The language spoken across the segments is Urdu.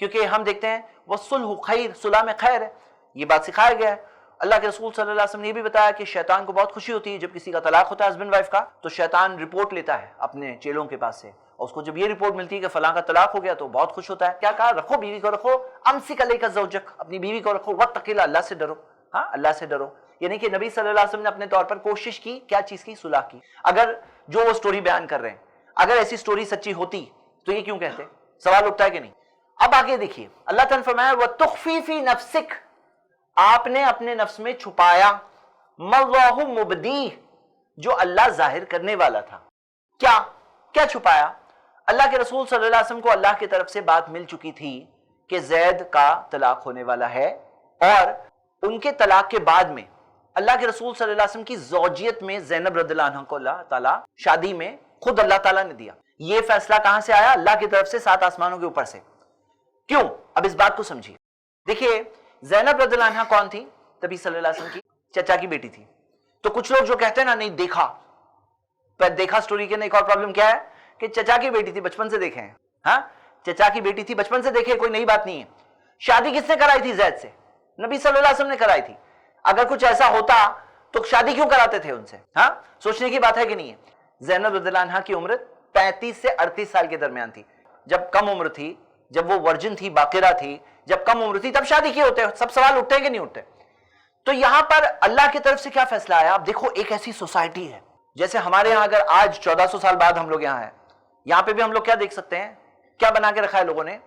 کیونکہ ہم دیکھتے ہیں وہ صلح خیر، صلح میں خیر ہے، یہ بات سکھایا گیا ہے۔ اللہ کے رسول صلی اللہ علیہ وسلم نے یہ بھی بتایا کہ شیطان کو بہت خوشی ہوتی ہے جب کسی کا طلاق ہوتا ہے ہسبینڈ وائف کا، تو شیطان رپورٹ لیتا ہے اپنے چیلوں کے پاس سے، اور اس کو جب یہ رپورٹ ملتی ہے کہ فلاں کا طلاق ہو گیا تو بہت خوش ہوتا ہے۔ کیا کہا؟ رکھو بیوی کو، رکھو امسک علیک زوجک، اپنی بیوی کو رکھو، واتق اللہ، اللہ سے ڈرو، ہاں اللہ سے ڈرو۔ یعنی کہ نبی صلی اللہ علیہ وسلم نے اپنے طور پر کوشش کی، کیا چیز کی؟ صلح کی۔ اگر جو وہ سٹوری بیان کر رہے ہیں اگر ایسی سٹوری سچی ہوتی تو یہ کیوں کہتے؟ سوال اٹھتا ہے کہ نہیں؟ اب آگے دیکھیے، اللہ تعالیٰ نے فرمایا وَتُخْفِي فِي نَفْسِكَ، آپ نے اپنے نفس میں چھپایا، مَاللَّهُ مُبْدِيهِ، جو اللہ ظاہر کرنے والا تھا۔ کیا چھپایا؟ اللہ کے رسول صلی اللہ علیہ وسلم کو اللہ کی طرف سے بات مل چکی تھی کہ زید کا طلاق ہونے والا ہے، اور ان کے طلاق کے بعد میں اللہ کے رسول صلی اللہ علیہ وسلم کی زوجیت میں زینب رضی اللہ عنہ کو اللہ تعالیٰ شادی میں خود اللہ تعالیٰ نے دیا۔ یہ فیصلہ کہاں سے آیا؟ اللہ کی طرف سے، 7 آسمانوں کے اوپر سے۔ کیوں؟ اب اس بات کو سمجھیے۔ دیکھیے زینب رضی اللہ عنہ کون تھی؟ نبی صلی اللہ علیہ وسلم کی چچا کی بیٹی تھی۔ تو کچھ لوگ جو کہتے ہیں نا نہیں دیکھا، پر دیکھا سٹوری کے ایک اور پرابلم کیا ہے کہ چچا کی بیٹی تھی، بچپن سے دیکھے ہیں، ہاں چچا کی بیٹی تھی، بچپن سے دیکھے، کوئی نئی بات نہیں ہے۔ شادی کس نے کرائی تھی؟ زید سے، نبی صلی اللہ علیہ وسلم نے کرائی تھی۔ اگر کچھ ایسا ہوتا تو شادی کیوں کراتے تھے ان سے؟ ہاں سوچنے کی بات ہے کہ نہیں ہے؟ زینب رضی اللہ عنہ کی عمر 35 سے 38 سال کے درمیان تھی۔ جب کم عمر تھی، جب وہ ورجن تھی، باقرہ تھی، جب کم عمر تھی، تب شادی کی ہوتے؟ سب سوال اٹھتے ہیں کہ نہیں اٹھتے؟ تو یہاں پر اللہ کی طرف سے کیا فیصلہ آیا؟ اب دیکھو ایک ایسی سوسائٹی ہے، جیسے ہمارے یہاں اگر آج 1400 سال بعد ہم لوگ یہاں ہیں، یہاں پہ بھی ہم لوگ کیا دیکھ سکتے ہیں؟ کیا بنا کے رکھا ہے لوگوں نے؟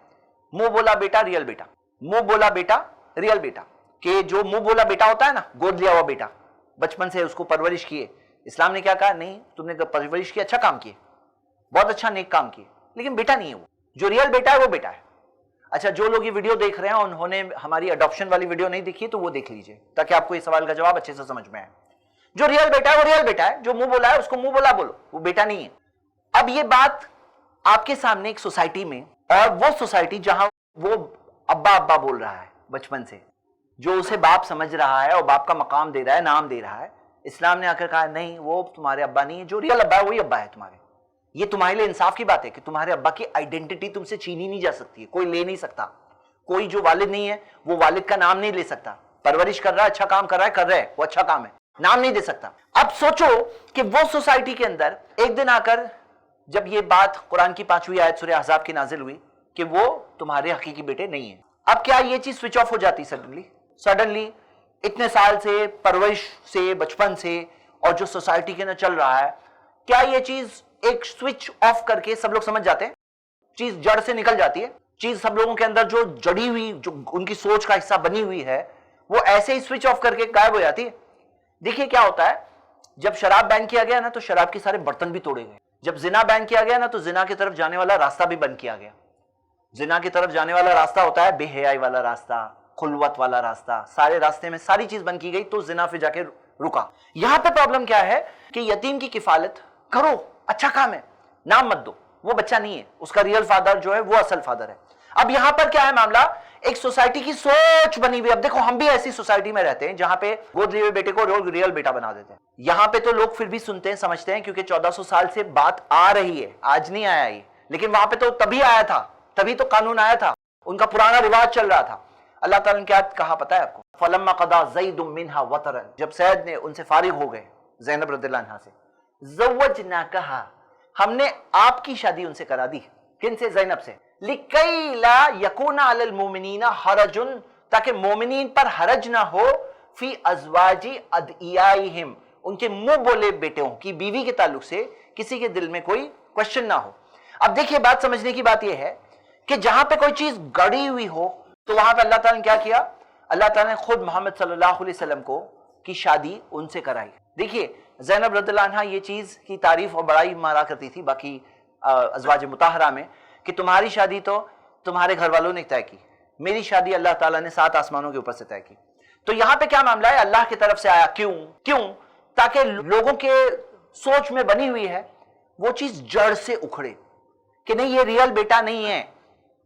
منہ بولا بیٹا ریئل بیٹا، منہ بولا بیٹا ریئل بیٹا، کہ جو منہ بولا بیٹا ہوتا ہے نا، گود لیا ہوا بیٹا، بچپن سے اس کو پرورش کیے، اسلام نے کیا کہا؟ نہیں تم نے پرورش کی، اچھا کام کیے، بہت اچھا نیک کام کیے، لیکن بیٹا نہیں ہے وہ، جو ریئل بیٹا ہے وہ بیٹا ہے۔ اچھا جو لوگ یہ ویڈیو دیکھ رہے ہیں انہوں نے ہماری اڈاپشن والی ویڈیو نہیں دیکھی تو وہ دیکھ لیجئے تاکہ آپ کو یہ سوال کا جواب اچھے سے سمجھ میں آئے۔ جو ریئل بیٹا ہے وہ ریئل بیٹا ہے، جو منہ بولا ہے اس کو منہ بولا بولو، وہ بیٹا نہیں ہے۔ اب یہ بات آپ کے سامنے ایک سوسائٹی میں، اور وہ سوسائٹی جہاں وہ ابا ابا بول رہا ہے بچپن سے، جو اسے باپ سمجھ رہا ہے اور باپ کا مقام دے رہا ہے، نام دے رہا ہے، اسلام نے آ کر کہا نہیں وہ تمہارے ابا نہیں ہے، جو ریئل ابا ہے وہی ابا ہے تمہارے۔ یہ تمہارے لیے انصاف کی بات ہے کہ تمہارے ابا کی آئیڈینٹی تم سے چھینی نہیں جا سکتی ہے، کوئی لے نہیں سکتا، کوئی جو والد نہیں ہے وہ والد کا نام نہیں لے سکتا، پرورش کر رہا ہے، اچھا کام کر رہا ہے، وہ اچھا کام ہے، نام نہیں دے سکتا۔ اب سوچو کہ وہ سوسائٹی کے اندر ایک دن آ کر جب یہ بات قرآن کی 5ویں آیت سورہ احزاب کی نازل ہوئی کہ وہ تمہارے حقیقی بیٹے نہیں ہیں، اب کیا یہ چیز سوئچ آف ہو جاتی؟ سڈنلی اتنے سال سے پرورش سے، بچپن سے، اور جو سوسائٹی کے اندر چل رہا ہے، کیا یہ چیز ایک سوئچ آف کر کے سب لوگ سمجھ جاتے ہیں؟ چیز جڑ سے نکل جاتی ہے؟ چیز سب لوگوں کے اندر جو جڑی ہوئی، جو ان کی سوچ کا حصہ بنی ہوئی ہے، وہ ایسے ہی سوئچ آف کر کے غائب ہو جاتی ہے؟ دیکھیے کیا ہوتا ہے، جب شراب بین کیا گیا نا تو شراب کے سارے برتن بھی توڑے گئے، جب زنا بین کیا گیا نا تو زنا کی طرف جانے والا راستہ بھی بند کیا گیا۔ زنا کی طرف جانے والا راستہ ہوتا ہے بے حیائی والا راستہ، خلوت والا راستہ، سارے راستے میں ساری چیز بند کی گئی تو زنا پہ جا کے رکا۔ یہاں پہ پرابلم کیا ہے کہ یتیم کی کفالت کرو، اچھا کام ہے، نام مت دو، وہ بچہ نہیں ہے، اس کا ریئل فادر جو ہے وہ اصل فادر ہے۔ اب یہاں پر کیا ہے معاملہ؟ ایک سوسائٹی کی سوچ بنی ہوئی۔ اب دیکھو ہم بھی ایسی سوسائٹی میں رہتے ہیں جہاں پہ گود لیے ہوئے بیٹے کو ریئل بیٹا بنا دیتے ہیں۔ یہاں پہ تو لوگ پھر بھی سنتے ہیں، سمجھتے ہیں، کیونکہ 1400 سال سے بات آ رہی ہے، آج نہیں آیا یہ، لیکن وہاں پہ تو تبھی آیا تھا، تبھی تو قانون آیا تھا، ان کا پرانا رواج چل رہا تھا۔ اللہ تعالیٰ نے کیا کہا پتہ ہے آپ کو؟ فَلَمَّا قَضَىٰ زَيْدٌ مِّنْهَا وَطَرًا، جب زید نے ان سے فارغ ہو گئے، زینب رضی اللہ عنہا سے، زَوَّجْنَاكَهَا، ہم نے آپ کی شادی ان سے کرا دی۔ کن سے؟ زینب سے۔ لِكَيْ لَا يَكُونَ عَلَى الْمُؤْمِنِينَ حَرَجٌ، تاکہ مومنین پر حرج نہ ہو، فی ازواج ادعیائہم، ان کے منہ بولے بیٹوں کی بیوی کے تعلق سے کسی کے دل میں کوئی کوشچن نہ ہو۔ اب دیکھیے بات سمجھنے کی بات یہ ہے کہ جہاں پہ کوئی چیز گڑی ہوئی ہو تو وہاں پہ اللہ تعالیٰ نے کیا کیا؟ اللہ تعالیٰ نے خود محمد صلی اللہ علیہ وسلم کو کی شادی ان سے کرائی۔ دیکھیے زینب رضی اللہ عنہا یہ چیز کی تعریف اور بڑائی مارا کرتی تھی باقی ازواج مطہرہ میں کہ تمہاری شادی تو تمہارے گھر والوں نے طے کی، میری شادی اللہ تعالیٰ نے 7 آسمانوں کے اوپر سے طے کی۔ تو یہاں پہ کیا معاملہ ہے؟ اللہ کی طرف سے آیا۔ کیوں؟ تاکہ لوگوں کے سوچ میں بنی ہوئی ہے وہ چیز جڑ سے اکھڑے کہ نہیں یہ ریئل بیٹا نہیں ہے۔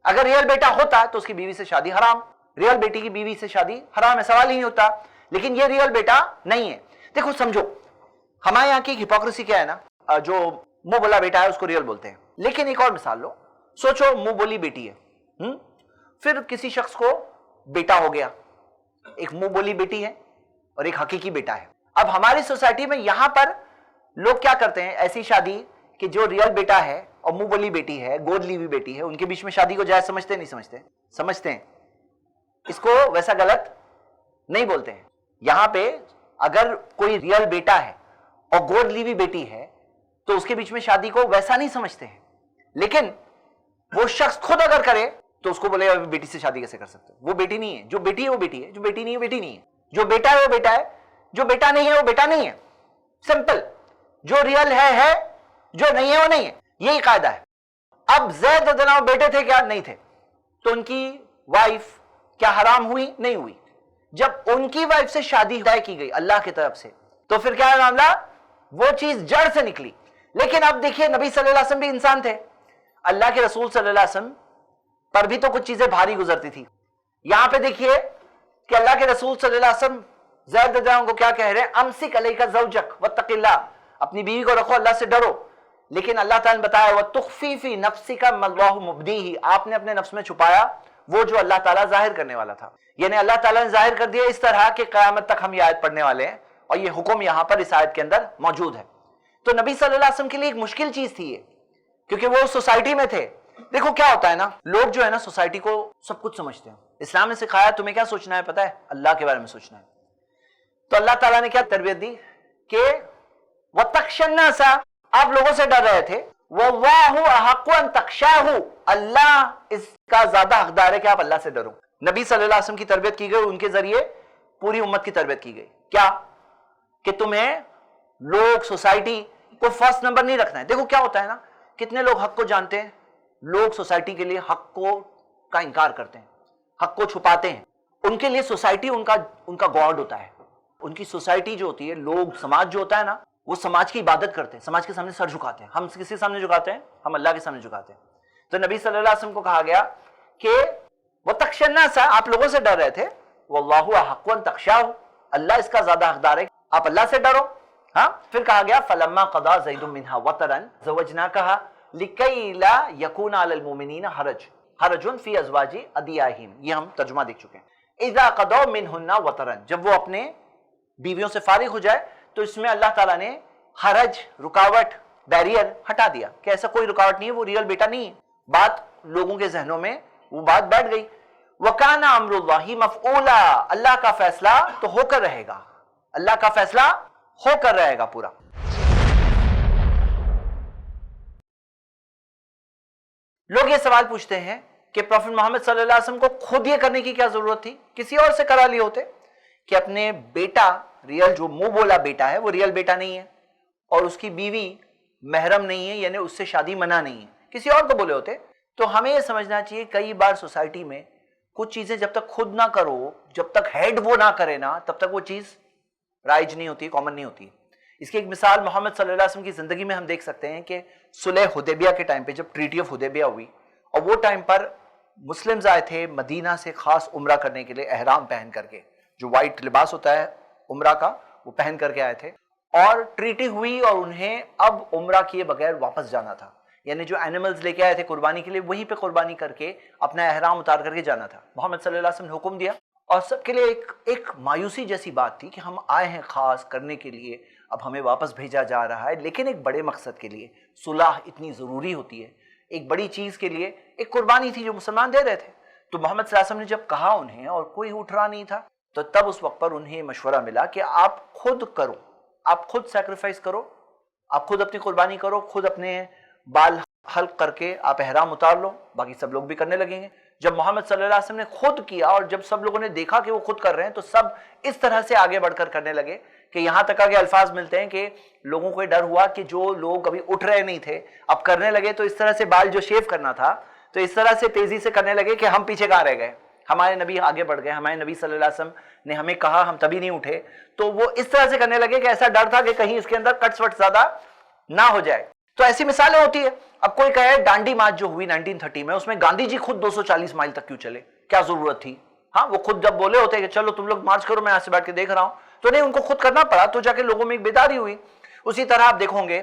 اگر ریئل بیٹا ہوتا تو اس کی بیوی سے شادی حرام، ریئل بیٹی کی بیوی سے شادی حرام ہے، سوال ہی نہیں ہوتا، لیکن یہ ریئل بیٹا نہیں ہے۔ دیکھو سمجھو ہمارے یہاں کی ہپوکریسی کیا ہے نا، جو منہ بولا بیٹا ہے اس کو ریئل بولتے ہیں، لیکن ایک اور مثال لو، سوچو منہ بولی بیٹی ہے، پھر کسی شخص کو بیٹا ہو گیا, ایک منہ بولی بیٹی ہے اور ایک حقیقی بیٹا ہے. اب ہماری سوسائٹی میں یہاں پر لوگ کیا کرتے ہیں, ایسی شادی کہ جو ریئل بیٹا ہے اور منہ بولی بیٹی ہے, گود لی ہوئی بیٹی ہے, ان کے بیچ میں شادی کو جائز سمجھتے نہیں سمجھتے؟ سمجھتے ہیں. اس کو ویسا غلط نہیں بولتے ہیں. یہاں پہ اگر کوئی ریئل بیٹا ہے اور گود لی ہوئی بیٹی ہے تو اس کے بیچ میں شادی کو ویسا نہیں سمجھتے ہیں. لیکن وہ شخص خود اگر کرے تو اس کو بولے بیٹی سے شادی کیسے کر سکتے ہو؟ وہ بیٹی نہیں ہے. جو بیٹی ہے وہ بیٹی ہے, جو بیٹی نہیں ہے بیٹی نہیں ہے. جو بیٹا ہے وہ بیٹا ہے, جو بیٹا نہیں ہے وہ بیٹا نہیں ہے. سمپل. جو ریئل ہے, جو نہیں ہے وہ نہیں ہے. یہی قاعدہ ہے. اب زید رضی اللہ عنہ بیٹے تھے کیا؟ نہیں تھے. تو ان کی وائف کیا حرام ہوئی؟ نہیں ہوئی. جب ان کی وائف سے شادی طے کی گئی اللہ کی طرف سے تو پھر کیا معاملہ؟ وہ چیز جڑ سے نکلی. لیکن اب دیکھیے نبی صلی اللہ علیہ وسلم بھی انسان تھے, اللہ کے رسول صلی اللہ علیہ وسلم پر بھی تو کچھ چیزیں بھاری گزرتی تھی. یہاں پہ دیکھیے کہ اللہ کے رسول صلی اللہ علیہ وسلم زید رضی اللہ عنہ کو کیا کہہ رہے ہیں؟ امسک علیک زوجک واتق اللہ, اپنی بیوی کو رکھو, اللہ سے ڈرو. لیکن اللہ تعالیٰ نے بتایا وتخفی فی نفسک ما اللہ مبدیہ, آپ نے اپنے نفس میں چھپایا وہ جو اللہ تعالیٰ ظاہر کرنے والا تھا. یعنی اللہ تعالیٰ نے ظاہر کر دیا اس طرح کہ قیامت تک ہم یہ آیت پڑھنے والے ہیں, اور یہ حکم یہاں پر اس آیت کے اندر موجود ہے. تو نبی صلی اللہ علیہ وسلم کے لیے ایک مشکل چیز تھی یہ, کیونکہ وہ سوسائٹی میں تھے. دیکھو کیا ہوتا ہے نا, لوگ جو ہے نا سوسائٹی کو سب کچھ سمجھتے ہیں. اسلام نے سکھایا تمہیں کیا سوچنا ہے پتہ ہے؟ اللہ کے بارے میں سوچنا ہے. تو اللہ تعالیٰ نے کیا تربیت دی کہ وَتَخْشَى النَّاسَ, آپ لوگوں سے ڈر رہے تھے. وَاللَّهُ أَحَقُّ أَن تَخْشَاهُ, اللہ اس کا زیادہ حقدار ہے کہ آپ اللہ سے ڈرو. نبی صلی اللہ علیہ وسلم کی تربیت کی گئی, ان کے ذریعے پوری امت کی تربیت کی گئی. کیا کہ تمہیں لوگ سوسائٹی کو فرسٹ نمبر نہیں رکھنا ہے. دیکھو کیا ہوتا ہے نا, کتنے لوگ حق کو جانتے ہیں, لوگ سوسائٹی کے لیے حق کو کا انکار کرتے ہیں, حق کو چھپاتے ہیں. ان کے لیے سوسائٹی ان کا گاڈ ہوتا ہے. ان کی سوسائٹی جو ہوتی ہے, لوگ سماج جو ہوتا ہے نا, وہ سماج کی عبادت کرتے ہیں, سماج کے سامنے سر جھکاتے ہیں. ہم کس کے سامنے جھکاتے ہیں؟ ہم اللہ کے سامنے جھکاتے ہیں. تو نبی صلی اللہ علیہ وسلم کو کہا گیا کہ وَتَخْشَى النَّاسَ, آپ لوگوں سے ڈر رہے تھے. وَاللَّهُ أَحَقُّ أَن تَخْشَاهُ, اللہ اس کا زیادہ حقدار ہے, آپ اللہ سے ڈرو. ہاں, پھر کہا گیا فَلَمَّا قَضَى زَيْدٌ مِّنْهَا وَطَرًا زَوَّجْنَاكَهَا لِكَيْ لَا يَكُونَ عَلَى الْمُؤْمِنِينَ حَرَجٌ فِي أَزْوَاجِ أَدْعِيَائِهِمْ, یہ ہم ترجمہ دیکھ چکے ہیں. إِذَا قَضَوْا مِنْهُنَّ وَطَرًا, جب وہ اپنے بیویوں سے فارغ ہو جائے تو اس میں اللہ تعالیٰ نے حرج, رکاوٹ, بیریئر ہٹا دیا کہ ایسا کوئی رکاوٹ نہیں ہے, وہ ریئل بیٹا نہیں ہے. بات لوگوں کے ذہنوں میں وہ بات بیٹھ گئی. وَكَانَ أَمْرُ اللَّهِ مَفْعُولًا, اللہ کا فیصلہ تو ہو کر رہے گا, اللہ کا فیصلہ ہو کر رہے گا پورا. لوگ یہ سوال پوچھتے ہیں کہ پروفٹ محمد صلی اللہ علیہ وسلم کو خود یہ کرنے کی کیا ضرورت تھی, کسی اور سے کرا لیے ہوتے. کہ اپنے بیٹا, ریئل جو منہ بولا بیٹا ہے وہ ریئل بیٹا نہیں ہے, اور اس کی بیوی محرم نہیں ہے, یعنی اس سے شادی منع نہیں ہے, کسی اور کو بولے ہوتے. تو ہمیں یہ سمجھنا چاہیے کئی بار سوسائٹی میں کچھ چیزیں جب تک خود نہ کرو, جب تک ہیڈ وہ نہ کرے نا, تب تک وہ چیز رائج نہیں ہوتی, کامن نہیں ہوتی. اس کی ایک مثال محمد صلی اللہ علیہ وسلم کی زندگی میں ہم دیکھ سکتے ہیں کہ صلح حدیبیہ کے ٹائم پہ, جب ٹریٹی آف حدیبیہ ہوئی, اور وہ ٹائم پر مسلمز آئے تھے مدینہ سے خاص عمرہ کرنے کے لیے, احرام پہن کر کے, جو وائٹ لباس ہوتا ہے عمرہ کا وہ پہن کر کے آئے تھے. اور ٹریٹی ہوئی اور انہیں اب عمرہ کیے بغیر واپس جانا تھا, یعنی جو اینیملز لے کے آئے تھے قربانی کے لیے وہیں پہ قربانی کر کے اپنا احرام اتار کر کے جانا تھا. محمد صلی اللہ علیہ وسلم نے حکم دیا, اور سب کے لیے ایک مایوسی جیسی بات تھی کہ ہم آئے ہیں خاص کرنے کے لیے, اب ہمیں واپس بھیجا جا رہا ہے, لیکن ایک بڑے مقصد کے لیے. صلح اتنی ضروری ہوتی ہے, ایک بڑی چیز کے لیے, ایک قربانی تھی جو مسلمان دے رہے تھے. تو محمد صلی اللہ علیہ وسلم نے جب کہا انہیں, اور کوئی اٹھ رہا نہیں تھا, تو تب اس وقت پر انہیں مشورہ ملا کہ آپ خود کرو, آپ خود سیکریفائس کرو, آپ خود اپنی قربانی کرو, خود اپنے بال حلق کر کے آپ احرام اتار لو, باقی سب لوگ بھی کرنے لگیں گے. جب محمد صلی اللہ علیہ وسلم نے خود کیا اور جب سب لوگوں نے دیکھا کہ وہ خود کر رہے ہیں, تو سب اس طرح سے آگے بڑھ کر کرنے لگے کہ یہاں تک آگے الفاظ ملتے ہیں کہ لوگوں کو ڈر ہوا کہ جو لوگ ابھی اٹھ رہے نہیں تھے اب کرنے لگے, تو اس طرح سے بال جو شیو کرنا تھا تو اس طرح سے تیزی سے کرنے لگے کہ ہم پیچھے کہاں رہ گئے, ہمارے نبی آگے بڑھ گئے, ہمارے نبی صلی اللہ علیہ وسلم نے ہمیں کہا, ہم تبھی نہیں اٹھے. تو وہ اس طرح سے کرنے لگے کہ ایسا ڈر تھا کہ کہیں اس کے اندر کٹ وٹ زیادہ نہ ہو جائے. تو ایسی مثالیں ہوتی ہے. اب کوئی کہے ڈانڈی مارچ جو ہوئی 1930 میں, اس میں گاندھی جی خود 240 مائل تک کیوں چلے, کیا ضرورت تھی؟ ہاں, وہ خود جب بولے ہوتے کہ چلو تم لوگ مارچ کرو, میں یہاں سے بیٹھ کے دیکھ رہا ہوں, تو نہیں, ان کو خود کرنا پڑا, تو جا کے لوگوں میں ایک بیداری ہوئی. اسی طرح آپ دیکھو گے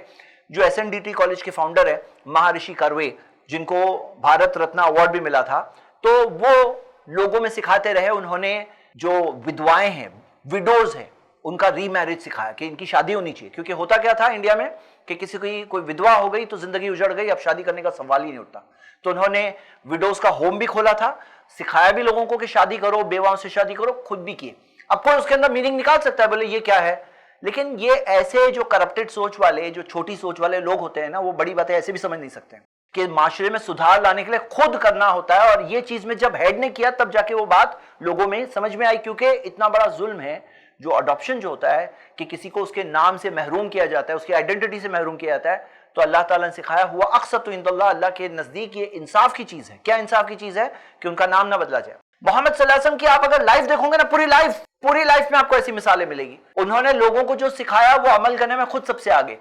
جو SNDT کالج کے فاؤنڈر ہے مہارشی کروے, جن کو بھارت رتنا ایوارڈ بھی ملا تھا, تو وہ لوگوں میں سکھاتے رہے. انہوں نے جو ودوائیں ہیں, ویڈوز ہیں, ان کا ری میرج سکھایا کہ ان کی شادی ہونی چاہیے, کیونکہ ہوتا کیا تھا انڈیا میں کہ کسی کی کوئی ودوا ہو گئی تو زندگی اجڑ گئی, اب شادی کرنے کا سوال ہی نہیں اٹھتا. تو انہوں نے ویڈوز کا ہوم بھی کھولا تھا, سکھایا بھی لوگوں کو کہ شادی کرو, بیواؤں سے شادی کرو, خود بھی کیے. اب کوئی اس کے اندر میننگ نکال سکتا ہے, بولے یہ کیا ہے, لیکن یہ ایسے جو کرپٹڈ سوچ والے, جو چھوٹی سوچ والے لوگ ہوتے ہیں نا, وہ بڑی باتیں ایسے بھی سمجھ نہیں سکتے کہ معاشرے میں سدھار لانے کے لیے خود کرنا ہوتا ہے. اور یہ چیز میں جب ہیڈ نے کیا تب جا کے وہ بات لوگوں میں سمجھ میں آئی, کیونکہ اتنا بڑا ظلم ہے جو اڈاپشن جو ہوتا ہے کہ کسی کو اس کے نام سے محروم کیا جاتا ہے, اس کی آئیڈینٹی سے محروم کیا جاتا ہے. تو اللہ تعالیٰ نے سکھایا ہوا اقسط عند اللہ, اللہ کے نزدیک یہ انصاف کی چیز ہے. کیا انصاف کی چیز ہے؟ کہ ان کا نام نہ بدلا جائے. محمد صلی اللہ علیہ وسلم کی آپ اگر لائف دیکھو گے نا, پوری لائف میں آپ کو ایسی مثالیں ملے گی. انہوں نے لوگوں کو جو سکھایا وہ عمل کرنے میں خود سب سے آگے,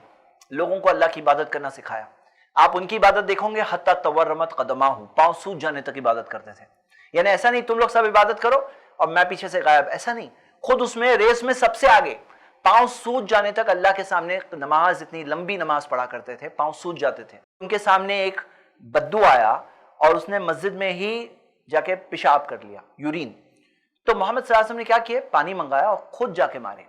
لوگوں کو اللہ کی عبادت کرنا سکھایا. آپ ان کی عبادت دیکھو گے, حتی تورمت قدماہ, پاؤں سوج جانے تک عبادت کرتے تھے. یعنی ایسا نہیں تم لوگ سب عبادت کرو اور میں پیچھے سے غائب, ایسا نہیں, خود اس میں ریس میں سب سے آگے, پاؤں سوج جانے تک اللہ کے سامنے نماز, اتنی لمبی نماز پڑھا کرتے تھے, پاؤں سوج جاتے تھے. ان کے سامنے ایک بدو آیا اور اس نے مسجد میں ہی جا کے پیشاب کر لیا, یورین. تو محمد صلی اللہ علیہ وسلم نے کیا کیا, پانی منگایا اور خود جا کے مارے.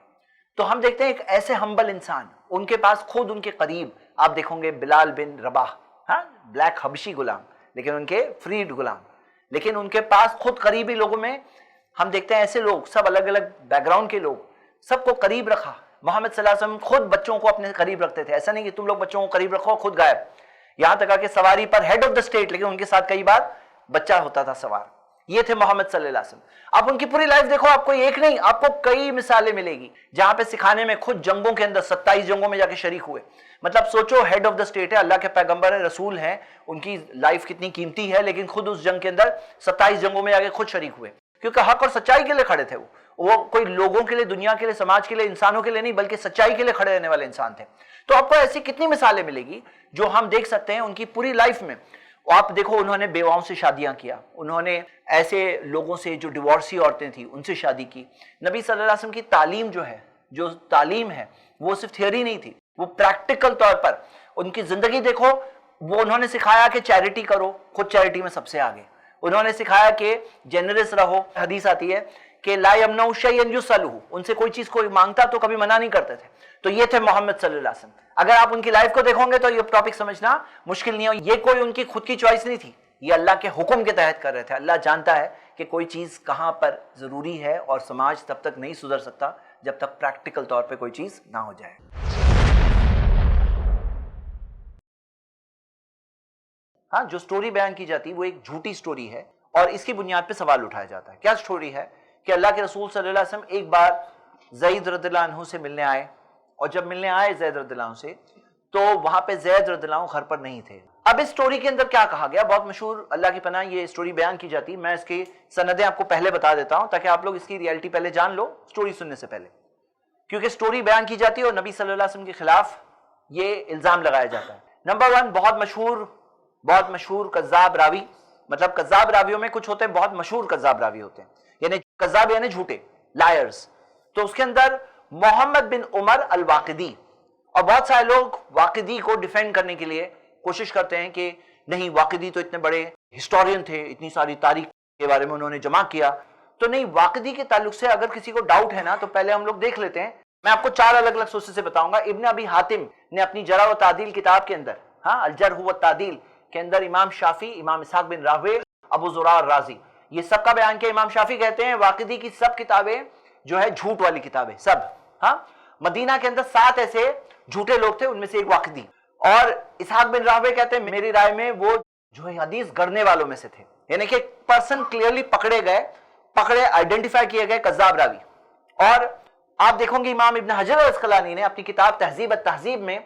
تو ہم دیکھتے ہیں ایک ایسے ہمبل انسان, ان کے پاس خود ان کے قریب آپ دیکھو گے بلال بن رباح, ہاں, بلیک حبشی غلام, لیکن ان کے فریڈ غلام, لیکن ان کے پاس خود قریبی لوگوں میں ہم دیکھتے ہیں ایسے لوگ, سب الگ الگ بیک گراؤنڈ کے لوگ, سب کو قریب رکھا. محمد صلی اللہ علیہ وسلم خود بچوں کو اپنے قریب رکھتے تھے. ایسا نہیں کہ تم لوگ بچوں کو قریب رکھو خود غائب. یہاں تک کہ سواری پر ہیڈ آف دا اسٹیٹ, لیکن ان کے ساتھ کئی بار بچہ ہوتا تھا سوار. یہ تھے محمد صلی اللہ علیہ وسلم. آپ ان کی پوری لائف دیکھو, آپ کو ایک نہیں, آپ کو کئی مثالیں ملے گی جہاں پہ سکھانے میں خود جنگوں کے اندر 27 جنگوں میں جا کے شریک ہوئے. مطلب سوچو, ہیڈ آف دا اسٹیٹ ہے, اللہ کے پیغمبر ہے, رسول ہیں, ان کی لائف کتنی قیمتی ہے, لیکن خود اس جنگ کے اندر 27 جنگوں میں جا کے خود شریک ہوئے, کیونکہ حق اور سچائی کے لیے کھڑے تھے. وہ کوئی لوگوں کے لیے, دنیا کے لیے, سماج کے لیے, انسانوں کے لیے نہیں, بلکہ سچائی کے لیے کھڑے رہنے والے انسان تھے. تو آپ کو ایسی کتنی مثالیں ملے گی جو ہم دیکھ سکتے ہیں ان کی پوری لائف میں. آپ دیکھو, انہوں نے بیواؤں سے شادیاں کیا, انہوں نے ایسے لوگوں سے جو ڈیورسی عورتیں تھیں ان سے شادی کی. نبی صلی اللہ علیہ وسلم کی تعلیم جو ہے, جو تعلیم ہے, وہ صرف تھیوری نہیں تھی, وہ پریکٹیکل طور پر ان کی زندگی دیکھو. وہ انہوں نے سکھایا کہ چیریٹی کرو, خود چیریٹی میں سب سے آگے. انہوں نے سکھایا کہ جنرس رہو. حدیث آتی ہے کہ لا یمنع شیئا یسألہ, ان سے کوئی چیز کوئی مانگتا تو کبھی منع نہیں کرتے تھے. تو یہ تھے محمد صلی اللہ علیہ وسلم. اگر آپ ان کی لائف کو دیکھو گے تو یہ ٹاپک سمجھنا مشکل نہیں ہے. یہ کوئی ان کی خود کی چوائس نہیں تھی, یہ اللہ کے حکم کے تحت کر رہے تھے. اللہ جانتا ہے کہ کوئی چیز کہاں پر ضروری ہے, اور سماج تب تک نہیں سدھر سکتا جب تک پریکٹیکل طور پہ کوئی چیز نہ ہو جائے. ہاں, جو سٹوری بیان کی جاتی ہے وہ ایک جھوٹی سٹوری ہے, اور اس کی بنیاد پہ سوال اٹھایا جاتا ہے. کیا سٹوری ہے کہ اللہ کے رسول صلی اللہ علیہ وسلم ایک بار زید رضی اللہ عنہ سے ملنے آئے, اور جب ملنے آئے زید رضی اللہ عنہ سے تو وہاں پہ زید رضی اللہ عنہ گھر پر نہیں تھے. اب اس سٹوری کے اندر کیا کہا گیا, بہت مشہور, اللہ کی پناہ یہ سٹوری بیان کی جاتی. میں اس کی سندیں آپ کو پہلے بتا دیتا ہوں تاکہ آپ لوگ اس کی ریئلٹی پہلے جان لو سٹوری سننے سے پہلے, کیونکہ سٹوری بیان کی جاتی ہے اور نبی صلی اللہ علیہ وسلم کے خلاف یہ الزام لگایا جاتا ہے. نمبر 1, بہت مشہور کذاب راوی, مطلب کذاب راویوں میں کچھ ہوتے ہیں بہت مشہور کذاب راوی ہوتے ہیں, یعنی کذاب یعنی جھوٹے, لائرز. تو اس کے اندر محمد بن عمر الواقدی, اور بہت سارے لوگ واقدی کو ڈیفینڈ کرنے کے لیے کوشش کرتے ہیں کہ نہیں, واقدی تو اتنے بڑے ہسٹورین تھے, اتنی ساری تاریخ کے بارے میں انہوں نے جمع کیا. تو نہیں, واقدی کے تعلق سے اگر کسی کو ڈاؤٹ ہے نا تو پہلے ہم لوگ دیکھ لیتے ہیں. میں آپ کو 4 الگ الگ سورسز سے بتاؤں گا. ابن ابی حاتم نے اپنی جرح و تعدیل کتاب کے اندر, ہاں, الجرح و تعدیل کے اندر امام شافعی, امام اسحاق بن راہوے, ابو زرع الرازی, یہ سب کا بیان کیا. امام شافعی کہتے ہیں واقدی کی سب کتابیں جو ہے جھوٹ والی کتابیں سب. ہاں, مدینہ کے اندر 7 ایسے جھوٹے لوگ تھے, ان میں سے ایک واقدی. اور اسحاق بن راہوے کہتے ہیں میری رائے میں وہ جو ہے حدیث گڑنے والوں میں سے تھے, یعنی کہ پرسن کلیئرلی پکڑے آئیڈینٹیفائی کیے گئے کذاب راوی. اور آپ دیکھو گے امام ابن حجر العسقلانی نے اپنی کتاب تہذیب التہذیب میں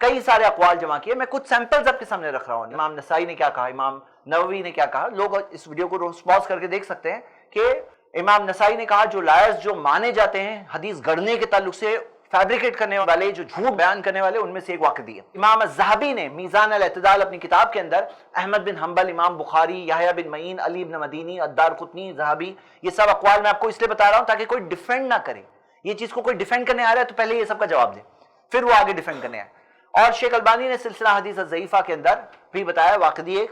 کئی سارے اقوال جمع کیے. میں کچھ سیمپلز آپ کے سامنے رکھ رہا ہوں. امام نسائی نے کیا کہا, امام نووی نے کیا کہا. لوگ اس ویڈیو کو پاز کر کے دیکھ سکتے ہیں کہ امام نسائی نے کہا جو لائرز, جو مانے جاتے ہیں حدیث گڑنے کے تعلق سے, فیبریکیٹ کرنے والے, جو جھوٹ بیان کرنے والے, ان میں سے ایک واقدی ہے. امام الذہبی نے میزان الاعتدال اپنی کتاب کے اندر احمد بن حنبل, امام بخاری, یحییٰ بن معین, علی بن مدینی, الدارقطنی, ذہبی, یہ سب اقوال میں آپ کو اس لیے بتا رہا ہوں تاکہ کوئی ڈیفینڈ نہ کرے. یہ چیز کو کوئی ڈیفینڈ کرنے آ رہا ہے تو پہلے یہ سب کا جواب دے, پھر وہ آگے ڈیفینڈ کرنے آئے. اور شیخ البانی نے سلسلہ حدیث الضعیفہ کے اندر بھی بتایا واقدی ایک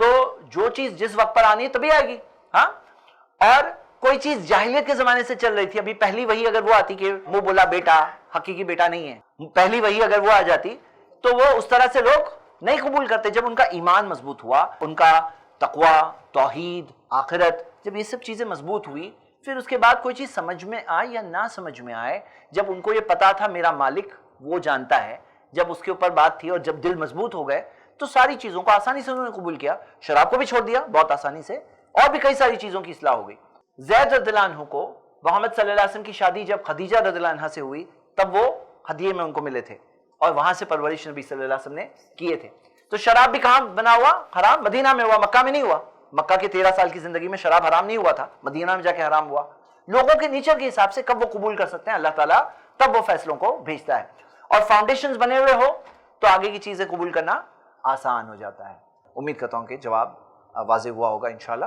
تو جو چیز جس وقت پر آنی ہے تبھی آئے گی. ہاں, اور کوئی چیز جاہلیت کے زمانے سے چل رہی تھی, ابھی پہلی وہی اگر وہ آتی کہ منہ بولا بیٹا حقیقی بیٹا نہیں ہے, پہلی وہی اگر وہ آ جاتی تو وہ اس طرح سے لوگ نہیں قبول کرتے. جب ان کا ایمان مضبوط ہوا, ان کا تقوی, توحید, آخرت, جب یہ سب چیزیں مضبوط ہوئی, پھر اس کے بعد کوئی چیز سمجھ میں آئے یا نہ سمجھ میں آئے, جب ان کو یہ پتا تھا میرا مالک وہ جانتا ہے, جب اس کے اوپر بات تھی اور جب دل مضبوط ہو گئے تو ساری چیزوں کو آسانی سے انہوں نے قبول کیا. شراب کو بھی چھوڑ دیا بہت آسانی سے, اور بھی کئی ساری چیزوں کی اصلاح ہو گئی. زید رضی اللہ عنہ کو محمد صلی اللہ علیہ وسلم کی شادی جب خدیجہ رضی اللہ عنہ سے ہوئی تب وہ ہدیے میں ان کو ملے تھے, اور وہاں سے پرورش نبی صلی اللہ علیہ وسلم نے کیے تھے. تو شراب بھی کہاں بنا ہوا حرام؟ مدینہ میں ہوا, مکہ میں نہیں ہوا. مکہ کے 13 سال کی زندگی میں شراب حرام نہیں ہوا تھا, مدینہ میں جا کے حرام ہوا. لوگوں کے نیچر کے حساب سے کب وہ قبول کر سکتے ہیں اللہ تعالیٰ, تب وہ فیصلوں کو بھیجتا ہے. اور فاؤنڈیشنز بنے ہوئے ہو تو آگے کی چیزیں قبول کرنا آسان ہو جاتا ہے. امید کرتا ہوں کہ جواب واضح ہوا ہوگا انشاءاللہ.